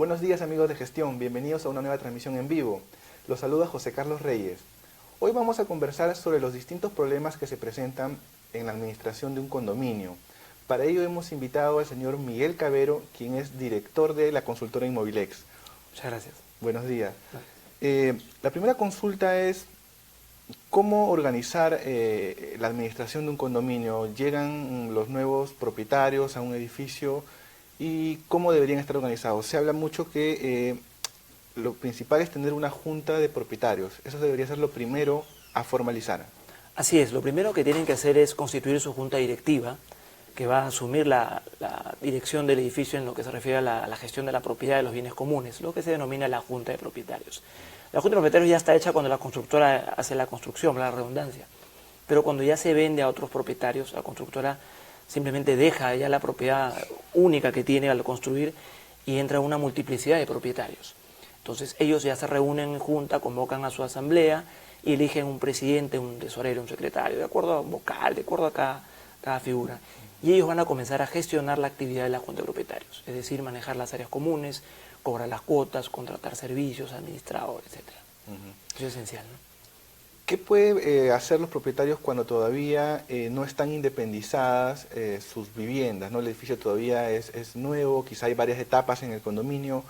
Buenos días amigos de gestión, bienvenidos a una nueva transmisión en vivo. Los saluda José Carlos Reyes. Hoy vamos a conversar sobre los distintos problemas que se presentan en la administración de un condominio. Para ello hemos invitado al señor Miguel Cavero, quien es director de la consultora Inmobilex. Muchas gracias. Buenos días. La primera consulta es, ¿cómo organizar la administración de un condominio? Llegan los nuevos propietarios a un edificio y cómo deberían estar organizados. Se habla mucho que lo principal es tener una junta de propietarios. Eso debería ser lo primero a formalizar. Así es, lo primero que tienen que hacer es constituir su junta directiva, que va a asumir la dirección del edificio en lo que se refiere a la gestión de la propiedad de los bienes comunes, lo que se denomina la junta de propietarios. La junta de propietarios ya está hecha cuando la constructora hace la construcción, la redundancia, pero cuando ya se vende a otros propietarios, la constructora simplemente deja ya la propiedad única que tiene al construir y entra una multiplicidad de propietarios. Entonces ellos ya se reúnen en junta, convocan a su asamblea y eligen un presidente, un tesorero, un secretario, de acuerdo a un vocal, de acuerdo a cada figura. Y ellos van a comenzar a gestionar la actividad de la junta de propietarios, es decir, manejar las áreas comunes, cobrar las cuotas, contratar servicios, administrador, etc. Eso es esencial, ¿no? ¿Qué puede hacer los propietarios cuando todavía no están independizadas sus viviendas, ¿no? El edificio todavía es nuevo, quizá hay varias etapas en el condominio.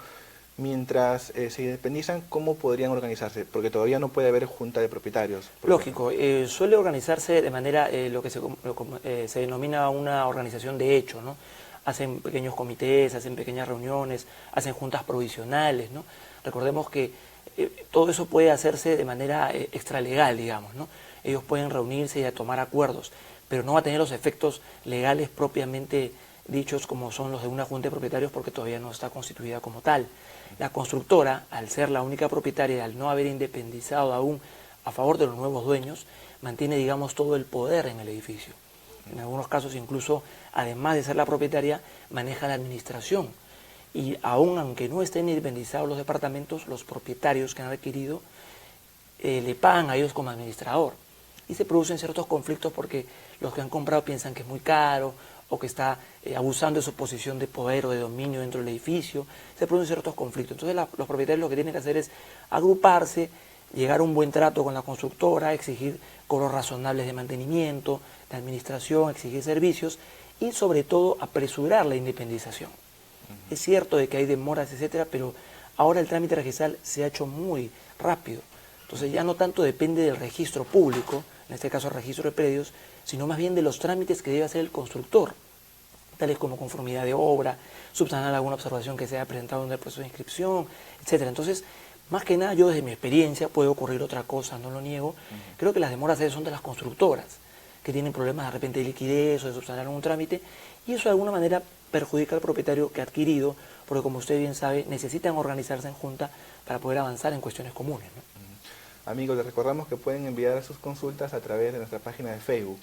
Mientras se independizan, ¿cómo podrían organizarse? Porque todavía no puede haber junta de propietarios. Lógico, suele organizarse de manera, lo que se denomina una organización de hecho, ¿no? Hacen pequeños comités, hacen pequeñas reuniones, hacen juntas provisionales, ¿no? Recordemos que todo eso puede hacerse de manera extralegal, digamos, ¿no? Ellos pueden reunirse y tomar acuerdos, pero no va a tener los efectos legales propiamente dichos como son los de una junta de propietarios porque todavía no está constituida como tal. La constructora, al ser la única propietaria, al no haber independizado aún a favor de los nuevos dueños, mantiene, digamos, todo el poder en el edificio. En algunos casos incluso, además de ser la propietaria, maneja la administración. Y aún aunque no estén independizados los departamentos, los propietarios que han adquirido le pagan a ellos como administrador. Y se producen ciertos conflictos porque los que han comprado piensan que es muy caro o que está abusando de su posición de poder o de dominio dentro del edificio, se producen ciertos conflictos. Entonces los propietarios lo que tienen que hacer es agruparse, llegar a un buen trato con la constructora, exigir cobros razonables de mantenimiento, de administración, exigir servicios y sobre todo apresurar la independización. Es cierto de que hay demoras, etcétera, pero ahora el trámite registral se ha hecho muy rápido. Entonces ya no tanto depende del registro público, en este caso el registro de predios, sino más bien de los trámites que debe hacer el constructor, tales como conformidad de obra, subsanar alguna observación que se haya presentado en el proceso de inscripción, etcétera. Entonces, más que nada, yo desde mi experiencia, puede ocurrir otra cosa, no lo niego, creo que las demoras son de las constructoras, que tienen problemas de repente de liquidez o de subsanar algún trámite, y eso de alguna manera perjudica al propietario que ha adquirido, porque como usted bien sabe, necesitan organizarse en junta para poder avanzar en cuestiones comunes, ¿no? Amigos, les recordamos que pueden enviar sus consultas a través de nuestra página de Facebook.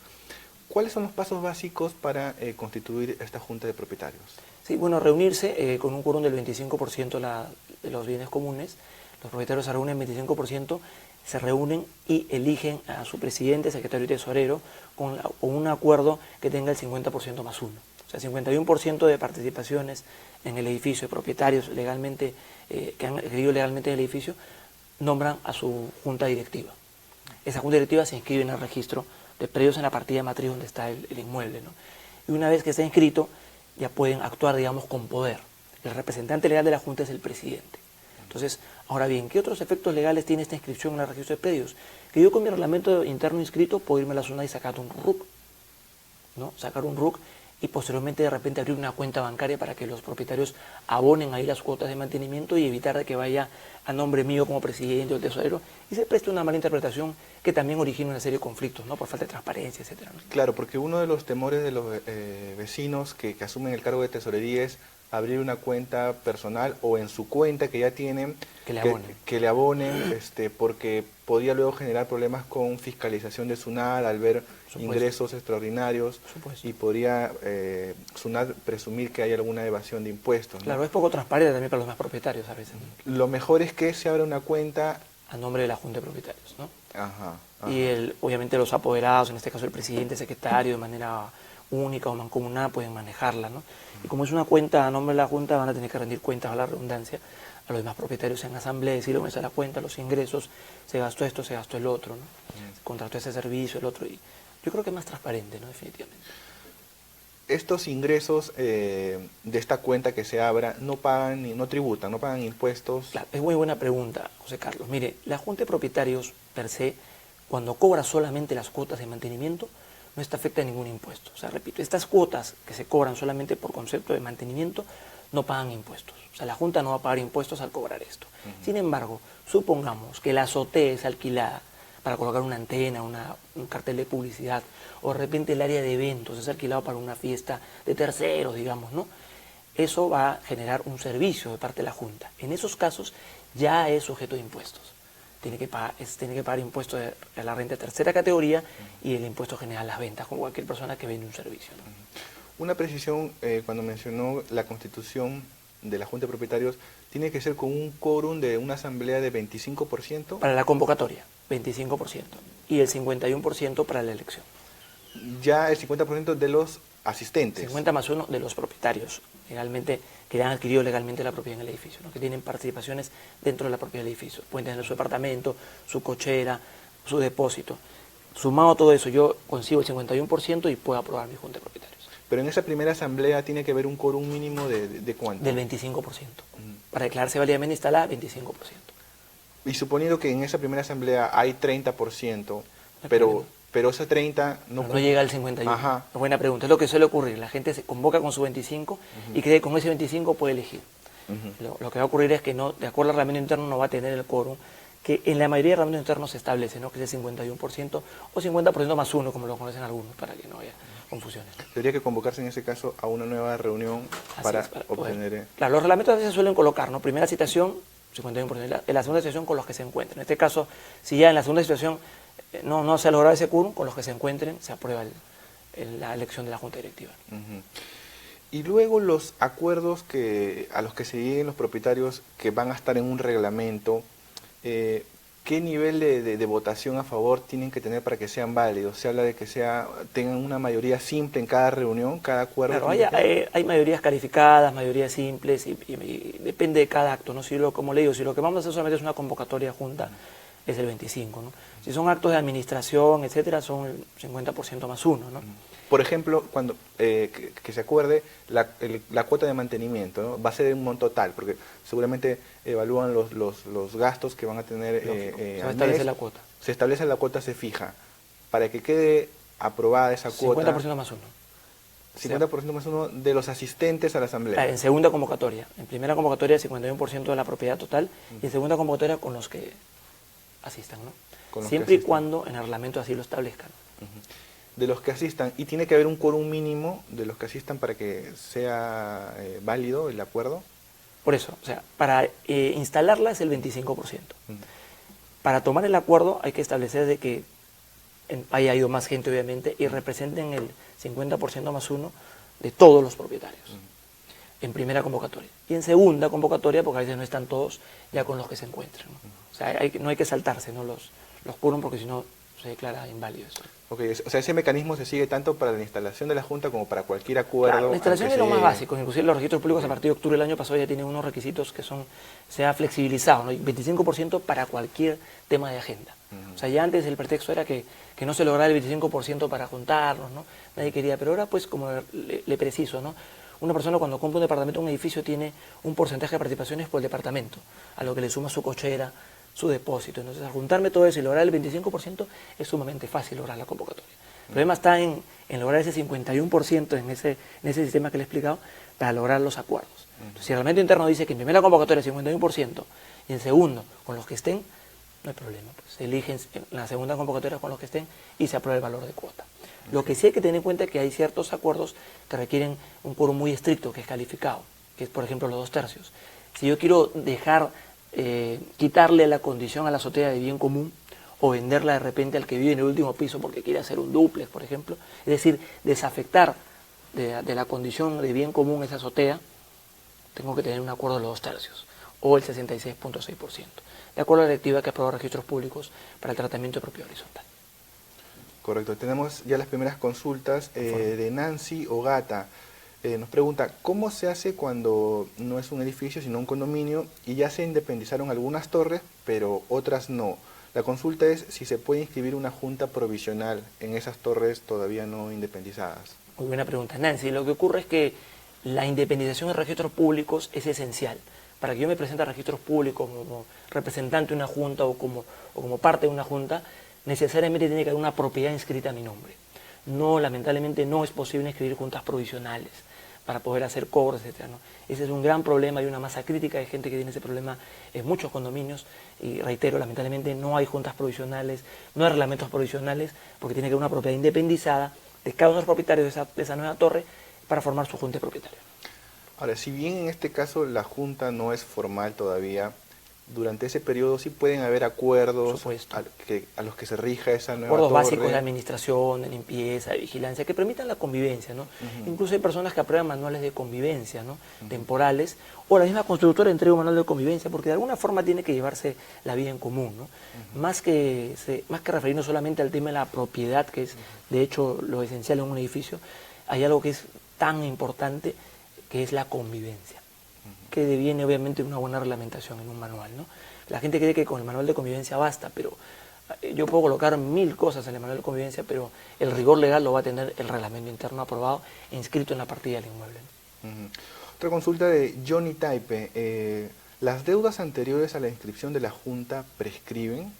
¿Cuáles son los pasos básicos para constituir esta junta de propietarios? Sí, bueno, reunirse con un quórum del 25% de los bienes comunes. Los propietarios se reúnen 25%, se reúnen y eligen a su presidente, secretario y tesorero con un acuerdo que tenga el 50% más uno. O sea, 51% de participaciones en el edificio, de propietarios legalmente que han adquirido legalmente el edificio, nombran a su junta directiva. Esa junta directiva se inscribe en el registro de predios en la partida de matriz donde está el inmueble, ¿no? Y una vez que está inscrito, ya pueden actuar, digamos, con poder. El representante legal de la junta es el presidente. Entonces, ahora bien, ¿qué otros efectos legales tiene esta inscripción en el registro de predios? Que yo con mi reglamento interno inscrito puedo irme a la zona y sacar un RUC, ¿no? Sacar un RUC y posteriormente de repente abrir una cuenta bancaria para que los propietarios abonen ahí las cuotas de mantenimiento y evitar de que vaya a nombre mío como presidente o tesorero y se preste una mala interpretación que también origina una serie de conflictos, ¿no? Por falta de transparencia, etcétera, ¿no? Claro, porque uno de los temores de los vecinos que asumen el cargo de tesorería es abrir una cuenta personal o en su cuenta que ya tienen, que le abonen porque podría luego generar problemas con fiscalización de SUNAT al ver ingresos extraordinarios y podría SUNAT presumir que hay alguna evasión de impuestos, ¿no? Claro, es poco transparente también para los más propietarios a veces, ¿no? Lo mejor es que se abra una cuenta a nombre de la Junta de Propietarios, ¿no? Ajá. Y obviamente los apoderados, en este caso el presidente, secretario, de manera única o mancomunada pueden manejarla, ¿no? Y como es una cuenta a nombre de la Junta, van a tener que rendir cuentas, a la redundancia, a los demás propietarios en asamblea, decirle cómo está la cuenta, los ingresos, se gastó esto, se gastó el otro, ¿no? Se contrató ese servicio, el otro, y yo creo que es más transparente, ¿no? Definitivamente. Estos ingresos de esta cuenta que se abra no pagan, no tributan, no pagan impuestos. Claro, es muy buena pregunta, José Carlos. Mire, la Junta de Propietarios, per se, cuando cobra solamente las cuotas de mantenimiento, no está afecta a ningún impuesto. O sea, repito, estas cuotas que se cobran solamente por concepto de mantenimiento no pagan impuestos. O sea, la Junta no va a pagar impuestos al cobrar esto. Sin embargo, supongamos que la azotea es alquilada para colocar una antena, un cartel de publicidad, o de repente el área de eventos es alquilado para una fiesta de terceros, digamos, ¿no? Eso va a generar un servicio de parte de la Junta. En esos casos ya es sujeto de impuestos. Tiene que pagar impuestos a la renta de tercera categoría y el impuesto general a las ventas, como cualquier persona que vende un servicio, ¿no? Una precisión, cuando mencionó la constitución de la Junta de Propietarios, ¿tiene que ser con un quórum de una asamblea de 25%? Para la convocatoria, 25%, y el 51% para la elección. Ya el 50% de los asistentes. 50 más 1 de los propietarios, legalmente, que han adquirido legalmente la propiedad en el edificio, ¿no? Que tienen participaciones dentro de la propiedad del edificio. Pueden tener su departamento, su cochera, su depósito. Sumado a todo eso, yo consigo el 51% y puedo aprobar mi Junta de Propietarios. Pero en esa primera asamblea tiene que haber un quórum mínimo de ¿cuánto? Del 25%. Para declararse válidamente instalada, 25%. Y suponiendo que en esa primera asamblea hay 30%, pero ese 30 no llega al 51. Ajá. Buena pregunta, es lo que suele ocurrir. La gente se convoca con su 25 y cree que con ese 25 puede elegir. Lo que va a ocurrir es que no, de acuerdo al reglamento interno, no va a tener el quórum, que en la mayoría de reglamentos internos se establece, ¿no? Que es el 51% o 50% más 1, como lo conocen algunos, para que no haya confusiones. Tendría que convocarse en ese caso a una nueva reunión para obtener... Claro, los reglamentos a veces se suelen colocar, ¿no? Primera citación, 51%, en la segunda situación con los que se encuentren. En este caso, si ya en la segunda situación no se ha logrado ese quórum, con los que se encuentren se aprueba la elección de la Junta Directiva. Y luego los acuerdos a los que se lleguen los propietarios que van a estar en un reglamento, ¿qué nivel de votación a favor tienen que tener para que sean válidos? Se habla de que tengan una mayoría simple en cada reunión, cada acuerdo. Claro, hay mayorías calificadas, mayorías simples, y depende de cada acto, ¿no? Como le digo, si lo que vamos a hacer solamente es una convocatoria junta, es el 25, ¿no? Si son actos de administración, etcétera, son el 50% más 1, ¿no? Por ejemplo, cuando que se acuerde la cuota de mantenimiento, ¿no? Va a ser un monto total, porque seguramente evalúan los gastos que van a tener. Se va a establecer la cuota. Se establece la cuota, se fija. Para que quede aprobada esa cuota. 50% más 1. 50% más 1 de los asistentes a la asamblea. En segunda convocatoria. En primera convocatoria, 51% de la propiedad total, y en segunda convocatoria con los que asistan, ¿no? Siempre y cuando en el reglamento así lo establezcan. De los que asistan, y tiene que haber un quórum mínimo de los que asistan para que sea válido el acuerdo. Por eso, o sea, para instalarla es el 25%. Para tomar el acuerdo hay que establecer de que haya ido más gente, obviamente, y representen el 50% más 1 de todos los propietarios. En primera convocatoria. Y en segunda convocatoria, porque a veces no están todos ya con los que se encuentran, ¿no? O sea, no hay que saltarse, ¿no? los quórum, porque si no se declara inválido eso. Okay, o sea, ese mecanismo se sigue tanto para la instalación de la Junta como para cualquier acuerdo. Claro, la instalación es lo más básico, inclusive los registros públicos a partir de octubre del año pasado ya tienen unos requisitos que se ha flexibilizado, ¿no? 25% para cualquier tema de agenda. O sea, ya antes el pretexto era que no se lograra el 25% para juntarnos, ¿no? Nadie quería, pero ahora pues como le preciso, ¿no? Una persona cuando compra un departamento, un edificio, tiene un porcentaje de participaciones por el departamento, a lo que le suma su cochera, su depósito. Entonces, al juntarme todo eso y lograr el 25%, es sumamente fácil lograr la convocatoria. El problema está en lograr ese 51% en ese sistema que le he explicado para lograr los acuerdos. Entonces, si el reglamento interno dice que en primera convocatoria es 51% y en segundo con los que estén, no hay problema. Pues se eligen en la segunda convocatoria con los que estén y se aprueba el valor de cuota. Lo que sí hay que tener en cuenta es que hay ciertos acuerdos que requieren un quórum muy estricto, que es calificado, que es, por ejemplo, los 2/3. Si yo quiero quitarle la condición a la azotea de bien común o venderla de repente al que vive en el último piso porque quiere hacer un dúplex, por ejemplo, es decir, desafectar de la condición de bien común esa azotea, tengo que tener un acuerdo de los 2/3 o el 66.6%, de acuerdo a la directiva que aprobó registros públicos para el tratamiento de propiedad horizontal. Correcto. Tenemos ya las primeras consultas de Nancy Ogata. Nos pregunta, ¿cómo se hace cuando no es un edificio, sino un condominio, y ya se independizaron algunas torres, pero otras no? La consulta es si se puede inscribir una junta provisional en esas torres todavía no independizadas. Muy buena pregunta, Nancy. Lo que ocurre es que la independización de registros públicos es esencial. Para que yo me presente a registros públicos como representante de una junta o como parte de una junta, necesariamente tiene que haber una propiedad inscrita a mi nombre. No, lamentablemente no es posible inscribir juntas provisionales para poder hacer cobros, etc. ¿no? Ese es un gran problema, hay una masa crítica de gente que tiene ese problema en muchos condominios y reitero, lamentablemente no hay juntas provisionales, no hay reglamentos provisionales porque tiene que haber una propiedad independizada de cada uno de los propietarios de esa nueva torre para formar su junta de propietarios. Ahora, si bien en este caso la junta no es formal todavía, durante ese periodo sí pueden haber acuerdos a los que se rija esa nueva torre. Acuerdos básicos de administración, de limpieza, de vigilancia, que permitan la convivencia, ¿no? Incluso hay personas que aprueban manuales de convivencia, ¿no? Temporales, o la misma constructora entrega un manual de convivencia, porque de alguna forma tiene que llevarse la vida en común, ¿no? Más que referirnos solamente al tema de la propiedad, que es de hecho lo esencial en un edificio, hay algo que es tan importante, que es la convivencia, que deviene obviamente de una buena reglamentación en un manual, ¿no? La gente cree que con el manual de convivencia basta, pero yo puedo colocar 1000 cosas en el manual de convivencia, pero el rigor legal lo va a tener el reglamento interno aprobado e inscrito en la partida del inmueble, ¿no? Otra consulta de Johnny Taipe. ¿Las deudas anteriores a la inscripción de la Junta prescriben?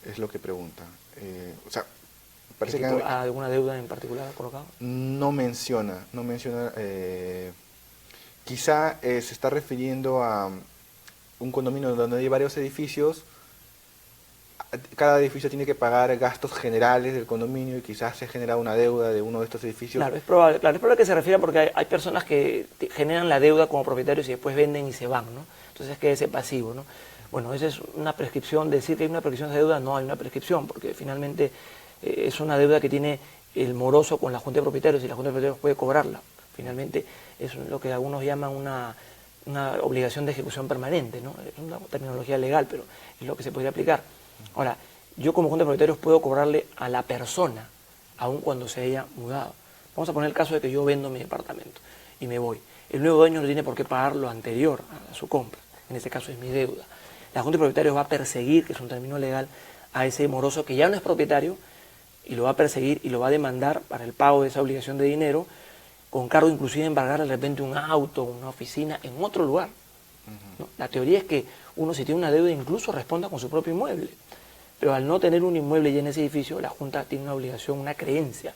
Es lo que pregunta. O sea, parece que ¿alguna deuda en particular colocado? No menciona. Quizá se está refiriendo a un condominio donde hay varios edificios. Cada edificio tiene que pagar gastos generales del condominio y quizás se ha generado una deuda de uno de estos edificios. Claro, es probable que se refiera porque hay personas que generan la deuda como propietarios y después venden y se van, ¿no? Entonces queda ese pasivo, ¿no? Bueno, esa es una prescripción, decir que hay una prescripción de deuda, no hay una prescripción, porque finalmente es una deuda que tiene el moroso con la Junta de Propietarios y la Junta de Propietarios puede cobrarla. Finalmente es lo que algunos llaman una obligación de ejecución permanente, ¿no? Es una terminología legal, pero es lo que se podría aplicar. Ahora, yo como Junta de Propietarios puedo cobrarle a la persona, aun cuando se haya mudado. Vamos a poner el caso de que yo vendo mi departamento y me voy. El nuevo dueño no tiene por qué pagar lo anterior a su compra. En este caso es mi deuda. La Junta de Propietarios va a perseguir, que es un término legal, a ese moroso que ya no es propietario y lo va a perseguir y lo va a demandar para el pago de esa obligación de dinero, con cargo inclusive de embargar de repente un auto, una oficina en otro lugar, ¿no? La teoría es que uno, si tiene una deuda, incluso responda con su propio inmueble. Pero al no tener un inmueble ya en ese edificio, la Junta tiene una obligación, una creencia,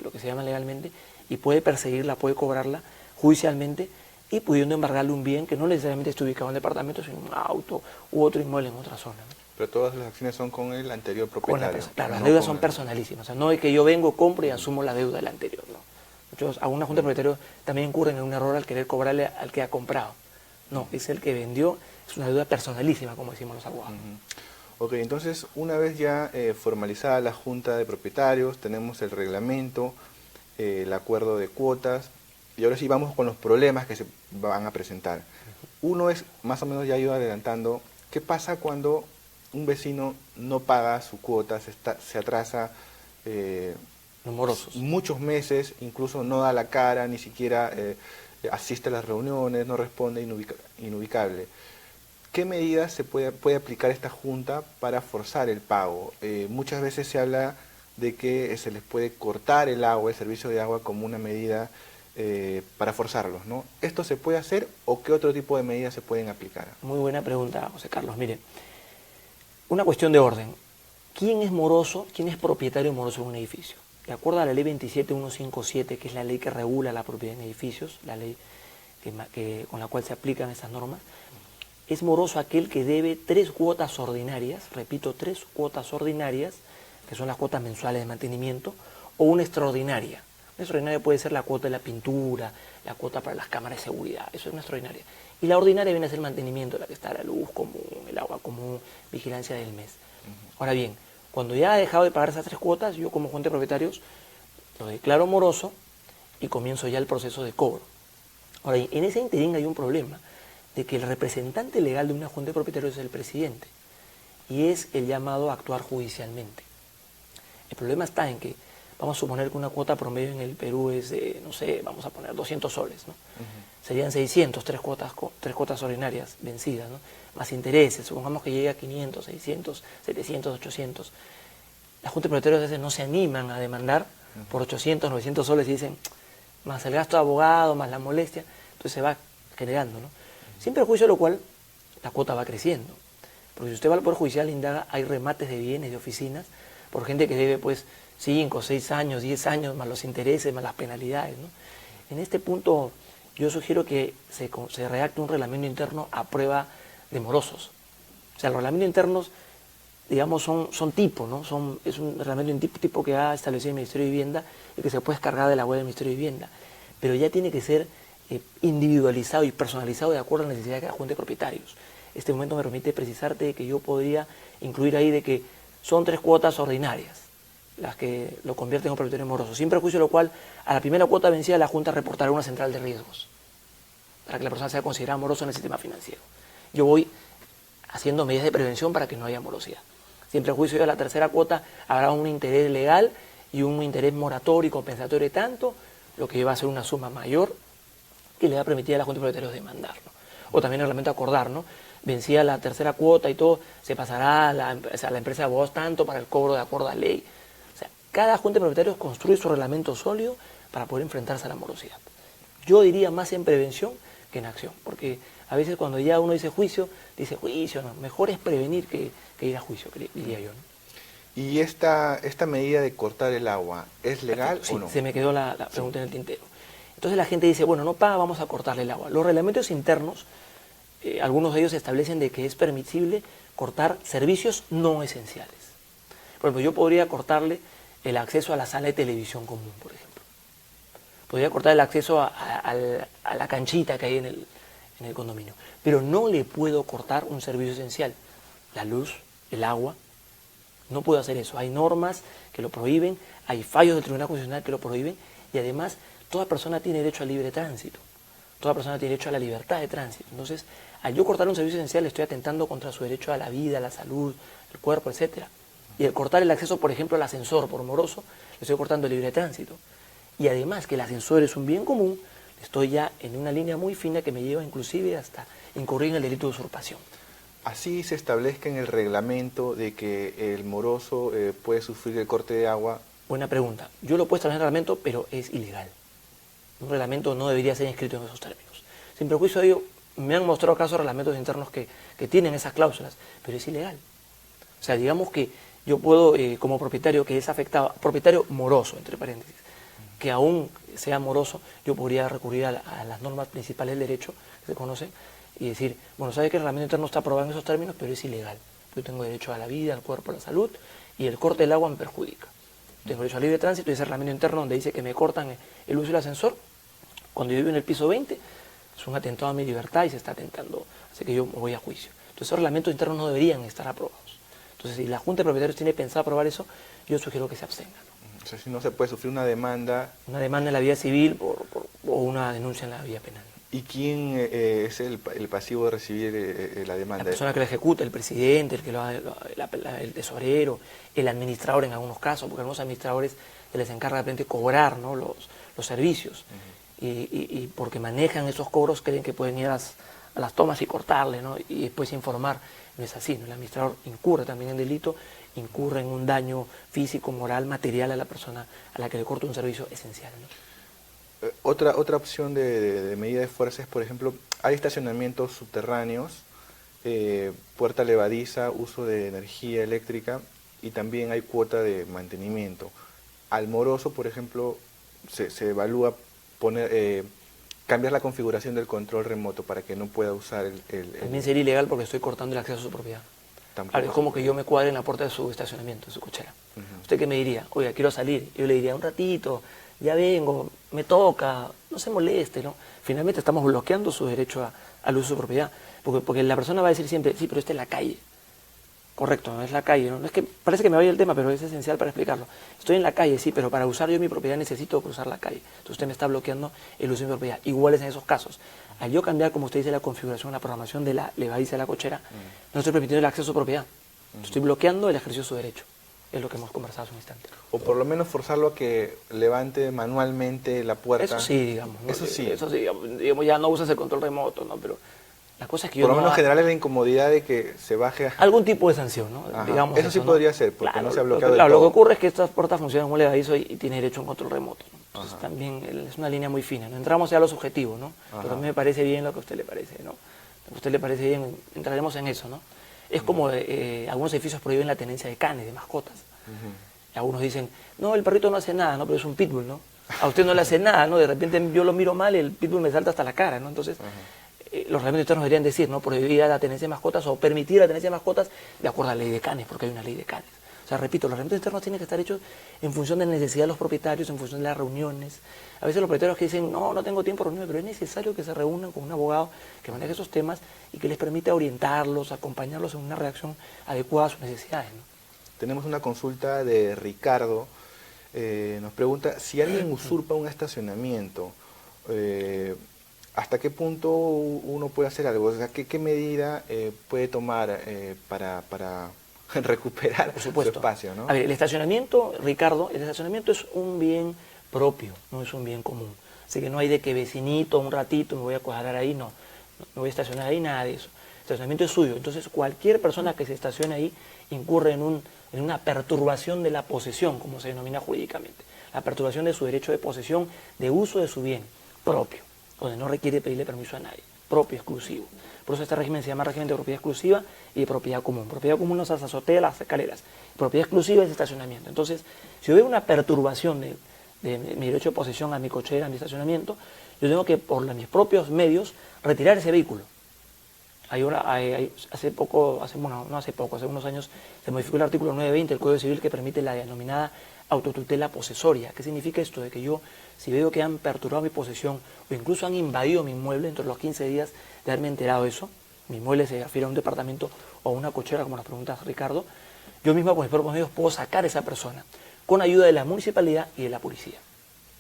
lo que se llama legalmente, y puede perseguirla, puede cobrarla judicialmente y pudiendo embargarle un bien que no necesariamente esté ubicado en el departamento, sino un auto u otro inmueble en otra zona, ¿no? Pero todas las acciones son con el anterior propietario. Claro, las deudas son personalísimas. O sea, no es que yo vengo, compro y asumo la deuda del anterior, ¿no? Muchos, alguna Junta de Propietarios también incurren en un error al querer cobrarle al que ha comprado. No, es el que vendió, es una deuda personalísima, como decimos los abogados. Ok, entonces una vez ya formalizada la Junta de Propietarios, tenemos el reglamento, el acuerdo de cuotas, y ahora sí vamos con los problemas que se van a presentar. Uno es, más o menos ya iba adelantando, ¿qué pasa cuando un vecino no paga su cuota, se atrasa muchos meses, incluso no da la cara, ni siquiera asiste a las reuniones, no responde, inubicable? ¿Qué medidas se puede aplicar esta Junta para forzar el pago? Muchas veces se habla de que se les puede cortar el agua, el servicio de agua, como una medida para forzarlos, ¿no? ¿Esto se puede hacer o qué otro tipo de medidas se pueden aplicar? Muy buena pregunta, José Carlos. Mire, una cuestión de orden. ¿Quién es moroso, quién es propietario moroso de un edificio? De acuerdo a la ley 27157, que es la ley que regula la propiedad en edificios, la ley con la cual se aplican estas normas, es moroso aquel que debe 3 cuotas ordinarias, repito, 3 cuotas ordinarias, que son las cuotas mensuales de mantenimiento, o una extraordinaria. Una extraordinaria puede ser la cuota de la pintura, la cuota para las cámaras de seguridad, eso es una extraordinaria. Y la ordinaria viene a ser el mantenimiento, la que está la luz común, el agua común, vigilancia del mes. Ahora bien, cuando ya ha dejado de pagar esas 3 cuotas, yo como Junta de Propietarios lo declaro moroso y comienzo ya el proceso de cobro. Ahora, en ese interín hay un problema, de que el representante legal de una Junta de Propietarios es el presidente, y es el llamado a actuar judicialmente. El problema está en que, vamos a suponer que una cuota promedio en el Perú es de, no sé, vamos a poner 200 soles, ¿no? Serían 600, tres cuotas ordinarias vencidas, ¿no? Más intereses, supongamos que llegue a 500, 600, 700, 800. Las juntas de propietarios a veces no se animan a demandar por 800, 900 soles y dicen, más el gasto de abogado, más la molestia, entonces se va generando, ¿no? Sin perjuicio de lo cual, la cuota va creciendo. Porque si usted va al Poder Judicial, indaga, hay remates de bienes, de oficinas, por gente que debe, pues, 5, 6 años, 10 años, más los intereses, más las penalidades, ¿no? En este punto, yo sugiero que se redacte un reglamento interno a prueba de morosos. O sea, los reglamentos internos, digamos, son tipo, ¿no? Es un reglamento tipo que ha establecido el Ministerio de Vivienda y que se puede descargar de la web del Ministerio de Vivienda. Pero ya tiene que ser individualizado y personalizado de acuerdo a la necesidad de cada junta de propietarios. Este momento me permite precisarte que yo podría incluir ahí de que son 3 cuotas ordinarias las que lo convierten en un propietario moroso, sin perjuicio de lo cual a la primera cuota vencida la Junta reportará una central de riesgos para que la persona sea considerada moroso en el sistema financiero. Yo voy haciendo medidas de prevención para que no haya morosidad. Sin perjuicio de la tercera cuota habrá un interés legal y un interés moratorio y compensatorio de tanto, lo que va a ser una suma mayor que le va a permitir a la Junta de Propietarios demandar, ¿no? O también el reglamento acordar, ¿no? Vencida la tercera cuota y todo, se pasará a la empresa de abogados tanto para el cobro de acuerdo a ley. O sea, cada Junta de Propietarios construye su reglamento sólido para poder enfrentarse a la morosidad. Yo diría más en prevención que en acción, porque a veces cuando ya uno dice juicio, no, mejor es prevenir que ir a juicio, diría yo, ¿no? ¿Y esta medida de cortar el agua es legal o no? Sí, se me quedó la pregunta en el tintero. Entonces la gente dice, bueno, no paga, vamos a cortarle el agua. Los reglamentos internos, algunos de ellos establecen de que es permisible cortar servicios no esenciales. Por ejemplo, yo podría cortarle el acceso a la sala de televisión común, por ejemplo. Podría cortar el acceso a la canchita que hay en el condominio. Pero no le puedo cortar un servicio esencial. La luz, el agua. No puedo hacer eso. Hay normas que lo prohíben, hay fallos del Tribunal Constitucional que lo prohíben y además toda persona tiene derecho al libre tránsito. Toda persona tiene derecho a la libertad de tránsito. Entonces, al yo cortar un servicio esencial estoy atentando contra su derecho a la vida, a la salud, al cuerpo, etc. Y al cortar el acceso, por ejemplo, al ascensor por moroso, le estoy cortando el libre tránsito. Y además que el ascensor es un bien común, estoy ya en una línea muy fina que me lleva inclusive hasta incurrir en el delito de usurpación. Así se establezca en el reglamento de que el moroso puede sufrir el corte de agua. Buena pregunta. Yo lo he puesto en el reglamento, pero es ilegal. Un reglamento no debería ser inscrito en esos términos. Sin perjuicio de ello, me han mostrado casos de reglamentos internos que tienen esas cláusulas, pero es ilegal. O sea, digamos que yo puedo, como propietario que es afectado, propietario moroso, entre paréntesis, que aún sea moroso, yo podría recurrir a las normas principales del derecho que se conocen y decir, bueno, sabe que el reglamento interno está aprobado en esos términos, pero es ilegal. Yo tengo derecho a la vida, al cuerpo, a la salud, y el corte del agua me perjudica. Tengo derecho al libre tránsito y ese reglamento interno donde dice que me cortan el uso del ascensor, cuando yo vivo en el piso 20, es un atentado a mi libertad y se está atentando, así que yo me voy a juicio. Entonces esos reglamentos internos no deberían estar aprobados. Entonces si la Junta de Propietarios tiene pensado aprobar eso, yo sugiero que se abstengan, ¿no? O sea, si no se puede sufrir una demanda. Una demanda en la vía civil o una denuncia en la vía penal. ¿Y quién es el pasivo de recibir la demanda? La persona que lo ejecuta, el presidente, el tesorero, el administrador en algunos casos, porque a algunos administradores se les encarga de repente cobrar, ¿no?, los servicios. Y porque manejan esos cobros creen que pueden ir a las tomas y cortarle, ¿no?, y después informar. No es así, ¿no? El administrador incurre también en delito, incurre en un daño físico, moral, material a la persona a la que le corta un servicio esencial, ¿no? Otra opción de medida de fuerza es, por ejemplo, hay estacionamientos subterráneos, puerta levadiza, uso de energía eléctrica y también hay cuota de mantenimiento. Al moroso, por ejemplo, se evalúa cambiar la configuración del control remoto para que no pueda usar También sería ilegal porque estoy cortando el acceso a su propiedad. Ahora, es como que yo me cuadre en la puerta de su estacionamiento, de su cochera. ¿Usted qué me diría? Oiga, quiero salir. Yo le diría, un ratito, ya vengo, me toca, no se moleste, ¿no? Finalmente estamos bloqueando su derecho al uso de propiedad, porque la persona va a decir siempre, sí, pero esta es la calle. Correcto, no es la calle, ¿no? Es que parece que me vaya el tema, pero es esencial para explicarlo. Estoy en la calle, sí, pero para usar yo mi propiedad necesito cruzar la calle. Entonces usted me está bloqueando el uso de mi propiedad. Igual es en esos casos. Al yo cambiar, como usted dice, la configuración, la programación de la levadiza de la cochera, no estoy permitiendo el acceso a su propiedad. Estoy bloqueando el ejercicio de su derecho. es lo que hemos conversado hace un instante. O por lo menos forzarlo a que levante manualmente la puerta. Eso sí, digamos. ¿no? Eso sí. Eso sí, digamos, ya no usas el control remoto, ¿no? Pero la cosa es que por lo menos generarle la incomodidad de que se baje a... algún tipo de sanción, ¿no? Digamos eso sí, ¿no? Podría ser, porque claro, no se ha bloqueado claro, del todo. Lo que ocurre es que estas puertas funcionan como levadizo y tiene derecho a un control remoto, ¿no? Entonces también es una línea muy fina, ¿no? Entramos ya a los objetivos, ¿no? Pero a mí me parece bien lo que a usted le parece, ¿no? Lo que a usted le parece bien, entraremos en eso, ¿no? Es como algunos edificios prohíben la tenencia de canes, de mascotas. Algunos dicen, no, el perrito no hace nada, ¿no? Pero es un pitbull, ¿no? A usted no le hace nada, ¿no? De repente yo lo miro mal y el pitbull me salta hasta la cara, ¿no? Entonces, los reglamentos internos deberían decir, ¿no? Prohibir la tenencia de mascotas o permitir la tenencia de mascotas de acuerdo a la ley de canes, porque hay una ley de canes. O sea, repito, los reglamentos internos tienen que estar hechos en función de la necesidad de los propietarios, en función de las reuniones. A veces los propietarios que dicen, no tengo tiempo de reunirme, pero es necesario que se reúnan con un abogado que maneje esos temas y que les permita orientarlos, acompañarlos en una reacción adecuada a sus necesidades, ¿no? Tenemos una consulta de Ricardo, nos pregunta, si alguien usurpa un estacionamiento, ¿hasta qué punto uno puede hacer algo? O sea, ¿qué medida puede tomar para recuperar su espacio, ¿no? A ver, el estacionamiento, Ricardo, el estacionamiento es un bien propio, no es un bien común. Así que no hay de que vecinito, un ratito, me voy a cuadrar ahí, no voy a estacionar ahí, nada de eso. El estacionamiento es suyo, entonces cualquier persona que se estacione ahí incurre en una perturbación de la posesión, como se denomina jurídicamente. La perturbación de su derecho de posesión, de uso de su bien propio, donde no requiere pedirle permiso a nadie, propio, exclusivo. Por eso este régimen se llama régimen de propiedad exclusiva y de propiedad común. Propiedad común no es las azoteas, las escaleras. Propiedad exclusiva es estacionamiento. Entonces, si hubiera una perturbación de mi derecho de posesión a mi cochera, a mi estacionamiento, yo tengo que, por mis propios medios, retirar ese vehículo. Hace unos años se modificó el artículo 920 del Código Civil que permite la denominada autotutela posesoria. ¿Qué significa esto? De que yo, si veo que han perturbado mi posesión o incluso han invadido mi inmueble dentro de los 15 días de haberme enterado de eso, mi inmueble se refiere a un departamento o a una cochera, como nos pregunta Ricardo, yo mismo con mis propios medios puedo sacar a esa persona con ayuda de la municipalidad y de la policía.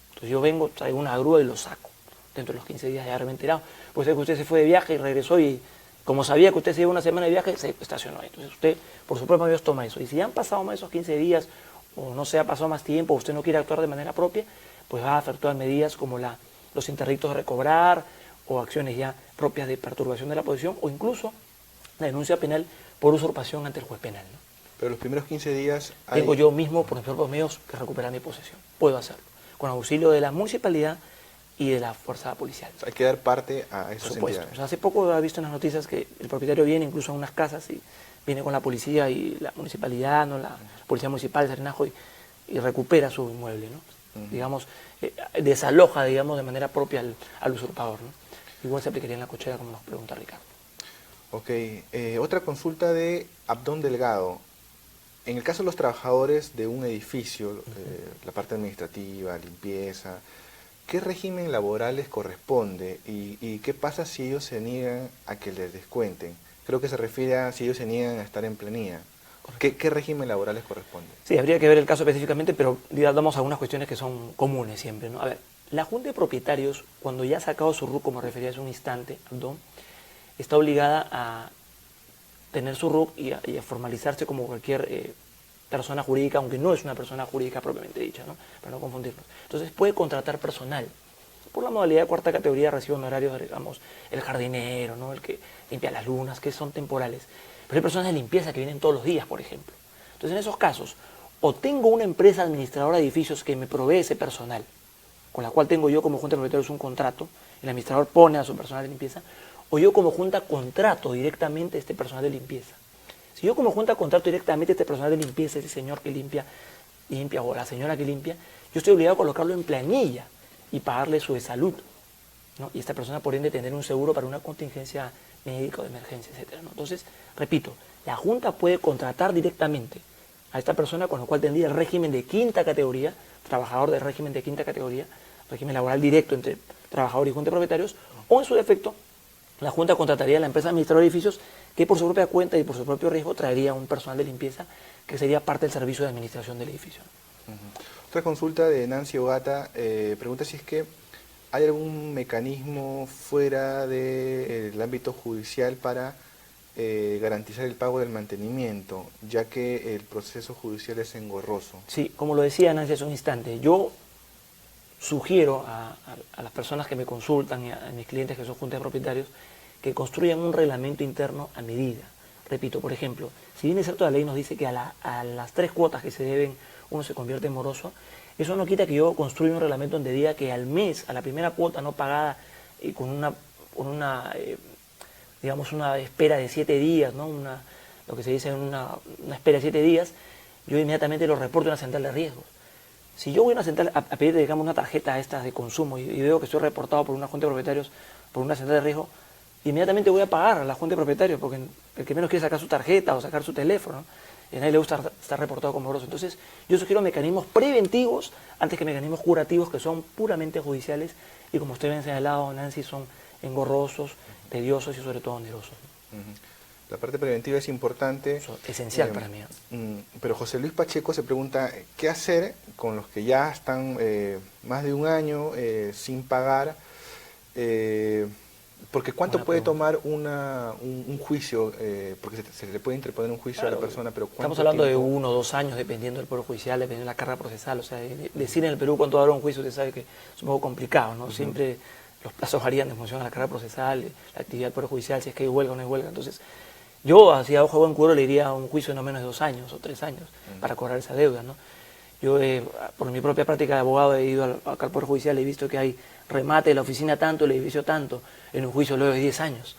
Entonces yo vengo, traigo una grúa y lo saco dentro de los 15 días de haberme enterado. Pues es que usted se fue de viaje y regresó y como sabía que usted se iba una semana de viaje, se estacionó ahí. Entonces usted, por su propio medios, toma eso. Y si ya han pasado más de esos 15 días, o no se ha pasado más tiempo, o usted no quiere actuar de manera propia, pues va a hacer todas medidas como los interdictos de recobrar, o acciones ya propias de perturbación de la posesión, o incluso la denuncia penal por usurpación ante el juez penal, ¿no? Pero los primeros 15 días... Tengo yo mismo, por mis propios medios, que recuperar mi posesión. Puedo hacerlo. Con auxilio de la municipalidad y de la fuerza policial. Hay que dar parte a esas entidades. O sea, hace poco he visto en las noticias que el propietario viene incluso a unas casas y viene con la policía y la municipalidad, ¿no? La policía municipal de Serenajo y recupera su inmueble, ¿no? Digamos, desaloja, digamos, de manera propia al usurpador, ¿no? Igual se aplicaría en la cochera, como nos pregunta Ricardo. Ok, otra consulta de Abdón Delgado. En el caso de los trabajadores de un edificio, la parte administrativa, limpieza, ¿qué régimen laboral les corresponde y qué pasa si ellos se niegan a que les descuenten? Creo que se refiere a si ellos se niegan a estar en planilla. ¿Qué régimen laboral les corresponde? Sí, habría que ver el caso específicamente, pero damos algunas cuestiones que son comunes siempre, ¿no? A ver, la Junta de Propietarios, cuando ya ha sacado su RUC, como refería hace un instante, Abdón, está obligada a tener su RUC y a formalizarse como cualquier persona jurídica, aunque no es una persona jurídica propiamente dicha, ¿no? Para no confundirnos. Entonces puede contratar personal. Por la modalidad de cuarta categoría recibe honorarios, digamos, el jardinero, ¿no? El que limpia las lunas, que son temporales. Pero hay personas de limpieza que vienen todos los días, por ejemplo. Entonces en esos casos, o tengo una empresa administradora de edificios que me provee ese personal, con la cual tengo yo como Junta de Propietarios un contrato, el administrador pone a su personal de limpieza, o yo como Junta contrato directamente a este personal de limpieza. Si yo como Junta contrato directamente a este personal de limpieza, ese señor que limpia o la señora que limpia, yo estoy obligado a colocarlo en planilla y pagarle su de salud, ¿no? Y esta persona por ende tener un seguro para una contingencia médica o de emergencia, etcétera, ¿no? Entonces, repito, la Junta puede contratar directamente a esta persona, con lo cual tendría el régimen de quinta categoría, trabajador de régimen de quinta categoría, régimen laboral directo entre trabajador y Junta de Propietarios, o en su defecto, la Junta contrataría a la empresa administradora de edificios que por su propia cuenta y por su propio riesgo traería un personal de limpieza que sería parte del servicio de administración del edificio. Otra consulta de Nancy Ogata pregunta si es que hay algún mecanismo fuera del ámbito judicial para garantizar el pago del mantenimiento, ya que el proceso judicial es engorroso? Sí, como lo decía Nancy hace un instante, yo sugiero a las personas que me consultan y a mis clientes que son juntas de propietarios que construyan un reglamento interno a medida. Repito, por ejemplo, si bien es cierto la ley nos dice que a las 3 cuotas que se deben uno se convierte en moroso, eso no quita que yo construya un reglamento donde diga que al mes, a la primera cuota no pagada y con una digamos una espera de 7 días, ¿no? Lo que se dice una espera de 7 días, yo inmediatamente lo reporto a una central de riesgos. Si yo voy a una central a pedir, digamos, una tarjeta a estas de consumo y veo que estoy reportado por una junta de propietarios, por una central de riesgo, inmediatamente voy a pagar a la junta de propietarios, porque el que menos quiere sacar su tarjeta o sacar su teléfono, ¿no? Y a nadie le gusta estar reportado como moroso. Entonces, yo sugiero mecanismos preventivos antes que mecanismos curativos, que son puramente judiciales y, como usted bien señalado, Nancy, son engorrosos, tediosos y sobre todo onerosos. La parte preventiva es importante. Eso es esencial para mí. Pero José Luis Pacheco se pregunta, ¿qué hacer con los que ya están más de un año sin pagar? Porque ¿cuánto puede tomar un juicio? Porque se le puede interponer un juicio a la persona, pero ¿cuánto estamos hablando tiempo? de 1 o 2 años, dependiendo del Poder Judicial, dependiendo de la carga procesal. O sea, decir en el Perú cuánto dará un juicio, usted sabe que es un poco complicado, ¿no? Siempre los plazos varían en función a la carga procesal, la actividad del Poder Judicial, si es que hay huelga o no hay huelga. Entonces, yo, así a ojo de buen cubero, le iría a un juicio de no menos de 2 años o 3 años para cobrar esa deuda, ¿no? Yo, por mi propia práctica de abogado, he ido acá al Poder Judicial y he visto que hay remate de la oficina tanto, el edificio tanto, en un juicio luego de 10 años.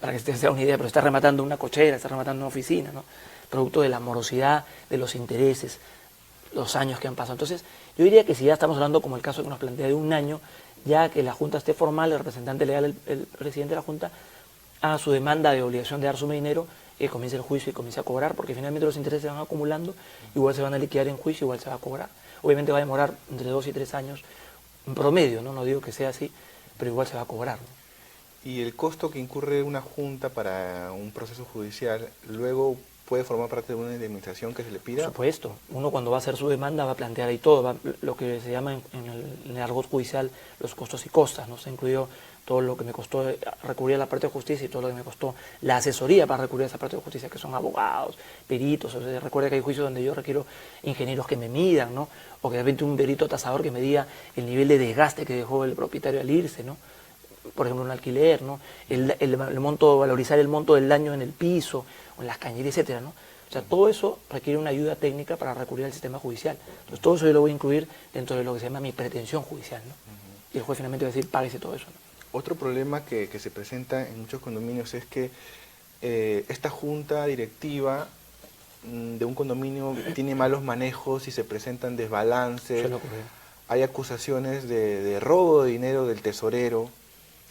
Para que usted se haga una idea, pero está rematando una cochera, está rematando una oficina, ¿no? Producto de la morosidad, de los intereses, los años que han pasado. Entonces, yo diría que si ya estamos hablando, como el caso que nos plantea, de 1 año, ya que la Junta esté formal, el representante legal, el presidente de la Junta, haga su demanda de obligación de dar su dinero, comience el juicio y comience a cobrar, porque finalmente los intereses se van acumulando, igual se van a liquidar en juicio, igual se va a cobrar. Obviamente va a demorar entre 2 y 3 años, en promedio, ¿no? No digo que sea así, pero igual se va a cobrar, ¿no? Y el costo que incurre una junta para un proceso judicial, luego puede formar parte de una indemnización que se le pida. Por supuesto, uno cuando va a hacer su demanda va a plantear ahí todo, lo que se llama en el argot judicial los costos y costas, ¿no? Se ha incluido todo lo que me costó recurrir a la parte de justicia y todo lo que me costó la asesoría para recurrir a esa parte de justicia, que son abogados, peritos. O sea, recuerda que hay juicios donde yo requiero ingenieros que me midan, ¿no? O que de repente un perito tasador que me diga el nivel de desgaste que dejó el propietario al irse, ¿no? Por ejemplo, un alquiler, ¿no? El monto, valorizar el monto del daño en el piso, o en las cañerías, etcétera, ¿no? O sea, todo eso requiere una ayuda técnica para recurrir al sistema judicial. Entonces, todo eso yo lo voy a incluir dentro de lo que se llama mi pretensión judicial, ¿no? Y el juez finalmente va a decir, páguese todo eso, ¿no? Otro problema que se presenta en muchos condominios es que esta junta directiva de un condominio tiene malos manejos y se presentan desbalances. Hay acusaciones de robo de dinero del tesorero.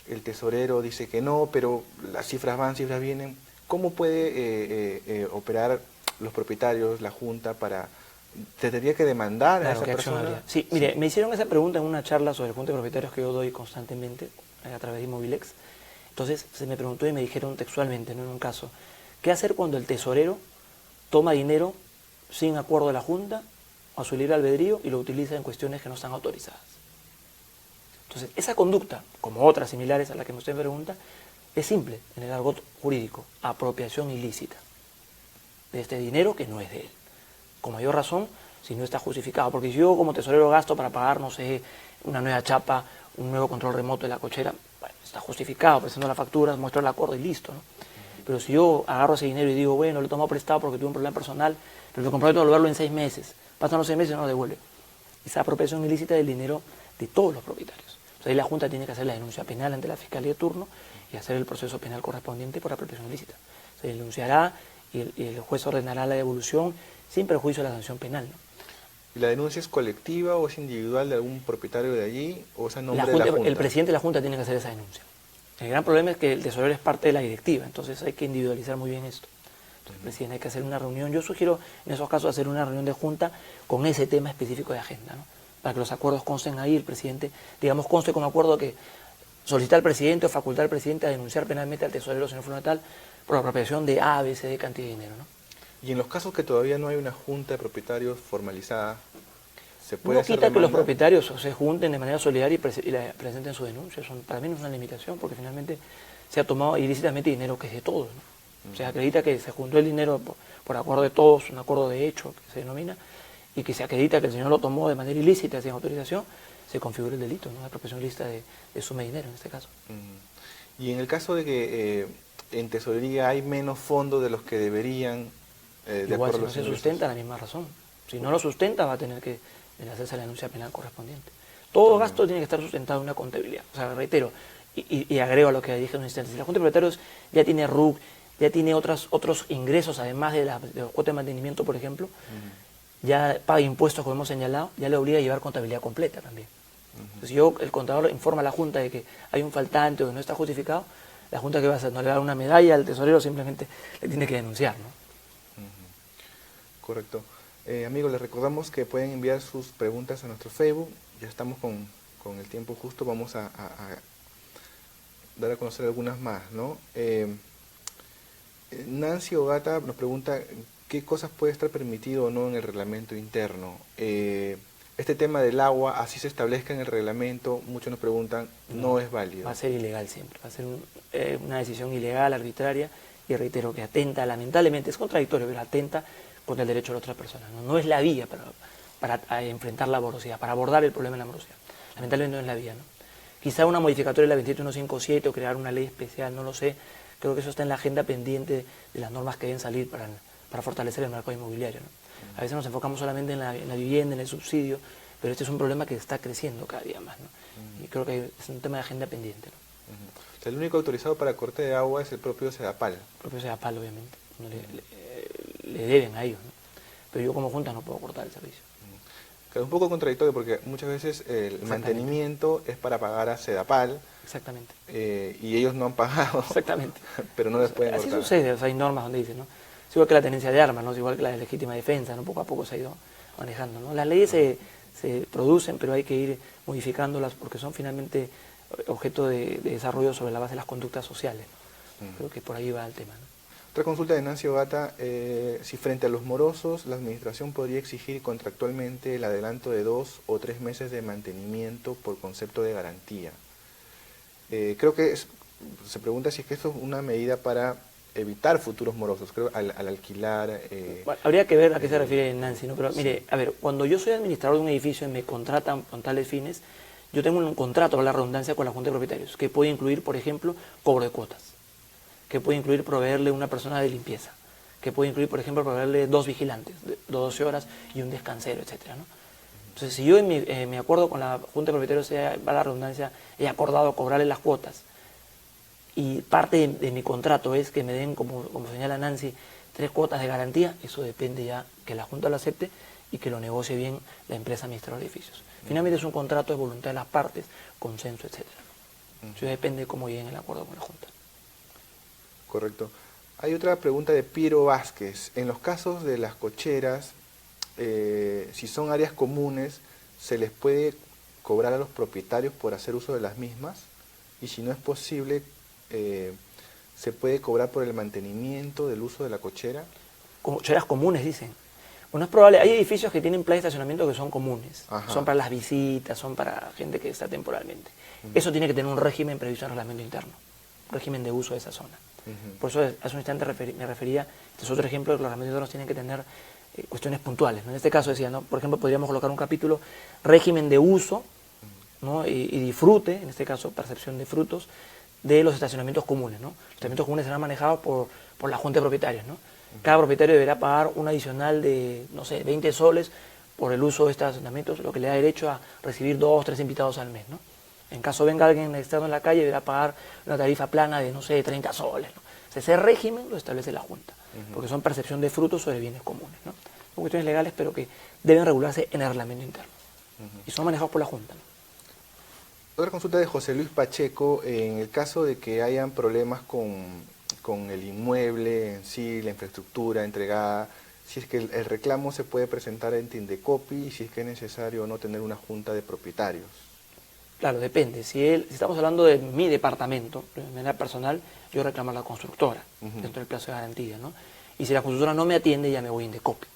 El tesorero dice que no, pero las cifras van, cifras vienen. ¿Cómo puede operar los propietarios, la junta, para... ¿Tendría que demandar a esa persona? Sí, mire, me hicieron esa pregunta en una charla sobre el junta de propietarios que yo doy constantemente a través de Inmobilex. Entonces se me preguntó y me dijeron textualmente, ¿no? En un caso, ¿qué hacer cuando el tesorero toma dinero sin acuerdo de la junta a su libre albedrío y lo utiliza en cuestiones que no están autorizadas? Entonces, esa conducta, como otras similares a la que usted me pregunta, es simple en el argot jurídico: apropiación ilícita de este dinero que no es de él. Con mayor razón si no está justificado, porque si yo como tesorero gasto para pagar, no sé, una nueva chapa, un nuevo control remoto de la cochera, bueno, está justificado, presento las facturas, muestro el acuerdo y listo, ¿no? Pero si yo agarro ese dinero y digo, bueno, lo he tomado prestado porque tuve un problema personal, pero me comprometo a devolverlo en 6 meses, pasan los 6 meses y no lo devuelve. Esa apropiación ilícita del dinero de todos los propietarios. O sea, ahí la Junta tiene que hacer la denuncia penal ante la Fiscalía de turno y hacer el proceso penal correspondiente por apropiación ilícita. Se denunciará y el juez ordenará la devolución sin perjuicio de la sanción penal, ¿no? ¿Y la denuncia es colectiva o es individual de algún propietario de allí o es a nombre de la Junta? El presidente de la Junta tiene que hacer esa denuncia. El gran problema es que el tesorero es parte de la directiva, entonces hay que individualizar muy bien esto. Entonces el presidente hay que hacer una reunión. Yo sugiero en esos casos hacer una reunión de Junta con ese tema específico de agenda, ¿no? Para que los acuerdos consten ahí, el presidente, digamos, conste como acuerdo que solicitar al presidente o facultar al presidente a denunciar penalmente al tesorero, señor Fulano tal, por la apropiación de A, B, C, D cantidad de dinero, ¿no? Y en los casos que todavía no hay una junta de propietarios formalizada, ¿se puede hacer quita demanda? Que los propietarios se junten de manera solidaria y presenten su denuncia. Para mí no es una limitación, porque finalmente se ha tomado ilícitamente dinero que es de todos, ¿no? O sea, acredita que se juntó el dinero por acuerdo de todos, un acuerdo de hecho que se denomina, y que se acredita que el señor lo tomó de manera ilícita, sin autorización, se configura el delito, ¿no? La apropiación ilícita de suma de dinero en este caso. Y en el caso de que en tesorería hay menos fondos de los que deberían, igual, si no se sustenta, la misma razón. Si no lo sustenta, va a tener que hacerse la denuncia penal correspondiente. Todo gasto tiene que estar sustentado en una contabilidad. O sea, reitero, y agrego a lo que dije en un instante, si la Junta de Propietarios ya tiene RUC, ya tiene otros ingresos, además de los cuotas de mantenimiento, por ejemplo, ya paga impuestos, como hemos señalado, ya le obliga a llevar contabilidad completa también. Entonces, si el contador informa a la Junta de que hay un faltante o que no está justificado, la Junta, ¿qué va a hacer? No le va a dar una medalla al tesorero, simplemente le tiene que denunciar, ¿no? Correcto. Amigos, les recordamos que pueden enviar sus preguntas a nuestro Facebook. Ya estamos con el tiempo justo, vamos a dar a conocer algunas más, ¿no? Nancy Ogata nos pregunta qué cosas puede estar permitido o no en el reglamento interno. Este tema del agua, así se establezca en el reglamento, muchos nos preguntan, no es válido. Va a ser ilegal siempre, va a ser una decisión ilegal, arbitraria, y reitero que atenta, lamentablemente, es contradictorio, pero atenta contra el derecho de la otra persona. No es la vía para enfrentar la morosidad, para abordar el problema de la morosidad. Lamentablemente no es la vía, ¿no? Quizá una modificatoria de la 28157 o crear una ley especial, no lo sé. Creo que eso está en la agenda pendiente de las normas que deben salir para fortalecer el mercado inmobiliario, ¿no? A veces nos enfocamos solamente en la vivienda, en el subsidio, pero este es un problema que está creciendo cada día más, ¿no? Y creo que es un tema de agenda pendiente, ¿no? O sea, el único autorizado para corte de agua es el propio SEDAPAL. El propio SEDAPAL, obviamente. No le deben a ellos, ¿no? Pero yo como Junta no puedo cortar el servicio. Es un poco contradictorio porque muchas veces el mantenimiento es para pagar a SEDAPAL. Exactamente. Y ellos no han pagado. Exactamente. Pero no les pueden así cortar. Sucede, o sea, hay normas donde dicen, ¿no? Es igual que la tenencia de armas, ¿no? Es igual que la de legítima defensa, ¿no? Poco a poco se ha ido manejando, ¿no? Las leyes se producen, pero hay que ir modificándolas porque son finalmente objeto de desarrollo sobre la base de las conductas sociales, ¿no? Creo que por ahí va el tema, ¿no? Otra consulta de Nancy Ogata, si frente a los morosos la administración podría exigir contractualmente el adelanto de 2 o 3 meses de mantenimiento por concepto de garantía. Creo que se pregunta si es que esto es una medida para evitar futuros morosos, creo, al alquilar. Bueno, habría que ver a qué se refiere Nancy, ¿no? Pero mire, a ver, cuando yo soy administrador de un edificio y me contratan con tales fines, yo tengo un contrato, para la redundancia, con la Junta de Propietarios, que puede incluir, por ejemplo, cobro de cuotas, que puede incluir proveerle una persona de limpieza, que puede incluir, por ejemplo, proveerle 2 vigilantes, de 12 horas y un descansero, etcétera, ¿no? Entonces, si yo en mi acuerdo con la Junta de Propietarios, va la redundancia, he acordado cobrarle las cuotas, y parte de mi contrato es que me den, como señala Nancy, 3 cuotas de garantía, eso depende ya que la Junta lo acepte y que lo negocie bien la empresa administradora de edificios. Finalmente es un contrato de voluntad de las partes, consenso, etcétera. Eso depende de cómo lleguen el acuerdo con la Junta. Correcto. Hay otra pregunta de Piero Vázquez. En los casos de las cocheras, si son áreas comunes, ¿se les puede cobrar a los propietarios por hacer uso de las mismas? Y si no es posible, ¿se puede cobrar por el mantenimiento del uso de la cochera? Cocheras comunes, dicen. Bueno, es probable. Hay edificios que tienen plazas de estacionamiento que son comunes. Ajá. Son para las visitas, son para gente que está temporalmente. Eso tiene que tener un régimen previsto en el reglamento interno, un régimen de uso de esa zona. Por eso hace un instante me refería, este es otro ejemplo de que los reglamentos internos tienen que tener cuestiones puntuales, ¿no? En este caso decía, ¿no? Por ejemplo, podríamos colocar un capítulo, régimen de uso, ¿no? y disfrute, en este caso percepción de frutos, de los estacionamientos comunes, ¿no? Los estacionamientos comunes serán manejados por la Junta de Propietarios, ¿no? Cada propietario deberá pagar un adicional de, no sé, 20 soles por el uso de estos estacionamientos, lo que le da derecho a recibir 2 o 3 invitados al mes, ¿no? En caso venga alguien externo en la calle, deberá pagar una tarifa plana de, no sé, 30 soles, ¿no? O sea, ese régimen lo establece la Junta, porque son percepción de frutos sobre bienes comunes, ¿no? Son cuestiones legales, pero que deben regularse en el reglamento interno. Y son manejados por la Junta, ¿no? Otra consulta de José Luis Pacheco, en el caso de que hayan problemas con el inmueble en sí, la infraestructura entregada, si es que el reclamo se puede presentar en Tindecopi y si es que es necesario o no tener una junta de propietarios. Claro, depende. Si estamos hablando de mi departamento, de manera personal, yo reclamo a la constructora dentro del plazo de garantía, ¿no? Y si la constructora no me atiende, ya me voy a Indecopi.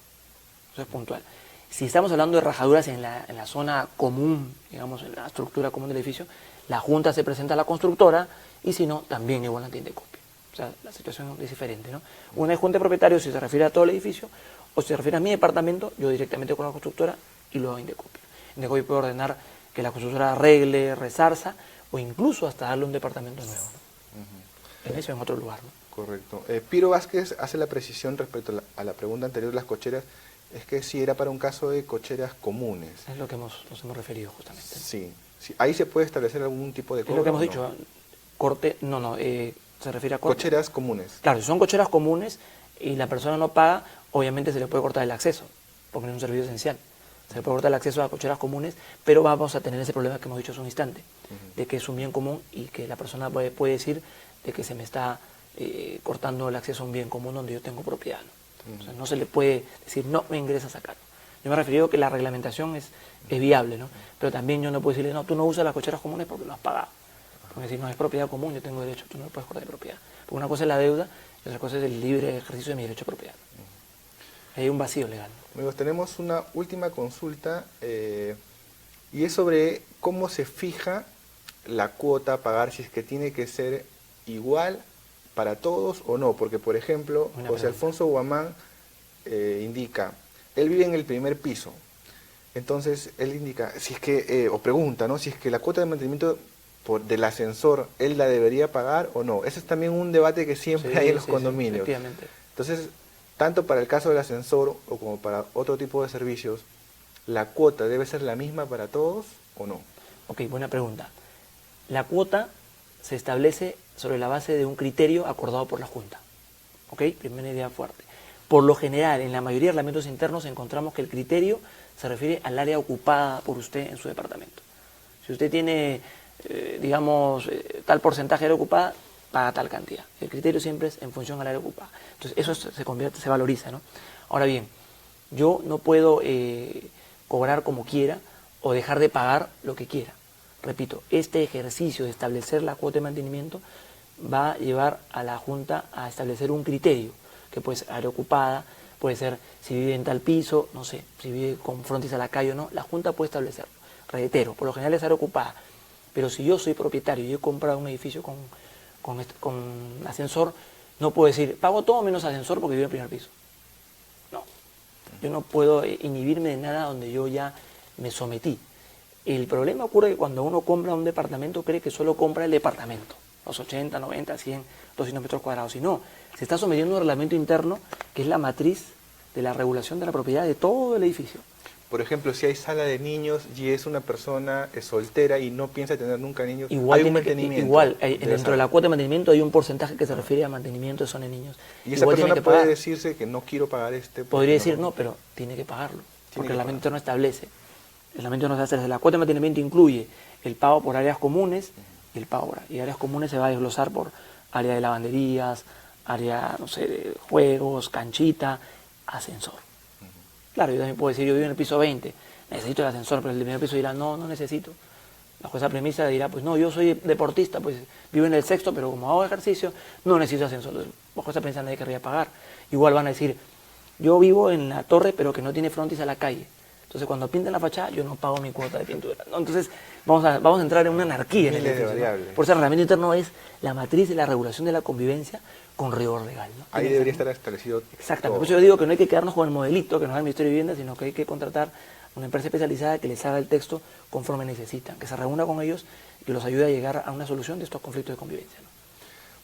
Eso es puntual. Si estamos hablando de rajaduras en la zona común, digamos, en la estructura común del edificio, la Junta se presenta a la constructora y si no, también igual ante Indecopi. O sea, la situación es diferente, ¿no? Una es junta de propietarios si se refiere a todo el edificio, o si se refiere a mi departamento, yo directamente con la constructora y lo hago Indecopio. Indecopio puede ordenar que la constructora arregle, resarza, o incluso hasta darle un departamento nuevo, ¿no? En eso, en otro lugar, ¿no? Correcto. Piro Vázquez hace la precisión respecto a la pregunta anterior de las cocheras, es que si era para un caso de cocheras comunes. Es lo que nos hemos referido justamente. Sí, sí. Ahí se puede establecer algún tipo de cobro. Es lo que hemos dicho, corte, se refiere a corte. Cocheras comunes. Claro, si son cocheras comunes y la persona no paga, obviamente se le puede cortar el acceso, porque no es un servicio esencial. Se le puede cortar el acceso a cocheras comunes, pero vamos a tener ese problema que hemos dicho hace un instante, de que es un bien común y que la persona puede decir de que se me está cortando el acceso a un bien común donde yo tengo propiedad, ¿no? O sea, no se le puede decir, no me ingresas acá. Yo me he referido que la reglamentación es viable, ¿no? Pero también yo no puedo decirle, no, tú no usas las cocheras comunes porque lo has pagado. Porque si no es propiedad común, yo tengo derecho, tú no lo puedes cortar de propiedad. Porque una cosa es la deuda y otra cosa es el libre ejercicio de mi derecho a propiedad. Hay un vacío legal. Amigos, tenemos una última consulta y es sobre cómo se fija la cuota a pagar, si es que tiene que ser igual para todos o no. Porque, por ejemplo, José Alfonso Guamán indica, él vive en el primer piso. Entonces, él indica, si es que, o pregunta, ¿no? Si es que la cuota de mantenimiento del ascensor, ¿él la debería pagar o no? Ese es también un debate que siempre hay en los condominios. Efectivamente. Entonces, tanto para el caso del ascensor o como para otro tipo de servicios, ¿la cuota debe ser la misma para todos o no? Ok, buena pregunta. La cuota se establece sobre la base de un criterio acordado por la Junta. Ok, primera idea fuerte. Por lo general, en la mayoría de reglamentos internos encontramos que el criterio se refiere al área ocupada por usted en su departamento. Si usted tiene, tal porcentaje de área ocupada, paga tal cantidad. El criterio siempre es en función al área ocupada. Entonces, eso se valoriza, ¿no? Ahora bien, yo no puedo cobrar como quiera o dejar de pagar lo que quiera. Repito, este ejercicio de establecer la cuota de mantenimiento va a llevar a la Junta a establecer un criterio, que puede ser área ocupada, puede ser si vive en tal piso, no sé, si vive con frontis a la calle o no, la Junta puede establecerlo. Reitero, por lo general es área ocupada, pero si yo soy propietario y he comprado un edificio con ascensor, no puedo decir, pago todo menos ascensor porque vivo en el primer piso. No, yo no puedo inhibirme de nada donde yo ya me sometí. El problema ocurre que cuando uno compra un departamento cree que solo compra el departamento, los 80, 90, 100, 200 metros cuadrados. Y no, se está sometiendo a un reglamento interno que es la matriz de la regulación de la propiedad de todo el edificio. Por ejemplo, si hay sala de niños y es una persona soltera y no piensa tener nunca niños, igual hay un mantenimiento. Dentro de la cuota de mantenimiento hay un porcentaje que se refiere a mantenimiento de zona de niños. Y esa persona puede decirse que no quiero pagar Podría decir no, pero tiene que pagarlo, porque el reglamento interno establece. El reglamento no se hace, la cuota de mantenimiento incluye el pago por áreas comunes y el pago por y áreas comunes se va a desglosar por área de lavanderías, área, no sé, de juegos, canchita, ascensor. Claro, yo también puedo decir, yo vivo en el piso 20, necesito el ascensor, pero el de primer piso dirá, no, no necesito. Bajo esa premisa dirá, pues no, yo soy deportista, pues vivo en el sexto, pero como hago ejercicio, no necesito ascensor. Bajo esa premisa nadie querría pagar. Igual van a decir, yo vivo en la torre, pero que no tiene frontis a la calle. Entonces, cuando pintan la fachada, yo no pago mi cuota de pintura, ¿no? Entonces, vamos a entrar en una anarquía en el edificio, ¿no? Por eso el reglamento interno es la matriz de la regulación de la convivencia con rigor legal, ¿no? Ahí debería estar establecido. Exactamente. Por eso yo digo que no hay que quedarnos con el modelito que nos da el Ministerio de Vivienda, sino que hay que contratar una empresa especializada que les haga el texto conforme necesitan, que se reúna con ellos y que los ayude a llegar a una solución de estos conflictos de convivencia, ¿no?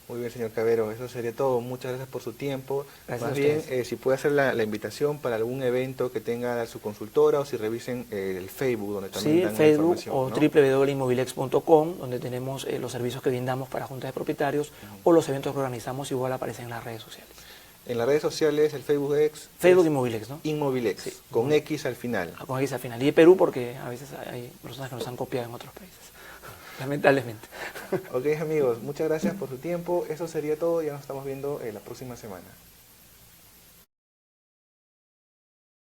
Muy bien, señor Cavero, eso sería todo. Muchas gracias por su tiempo. Gracias. Más bien, si puede hacer la invitación para algún evento que tenga su consultora o si revisen el Facebook, donde también dan Facebook información, o ¿no? www.inmobilex.com, donde tenemos los servicios que brindamos para juntas de propietarios o los eventos que organizamos, igual aparecen en las redes sociales. En las redes sociales, el Facebook Inmobilex, ¿no? Inmobilex, sí, con X al final. Con X al final. Y de Perú, porque a veces hay personas que nos han copiado en otros países. Lamentablemente. Ok, amigos, muchas gracias por su tiempo. Eso sería todo. Ya nos estamos viendo la próxima semana.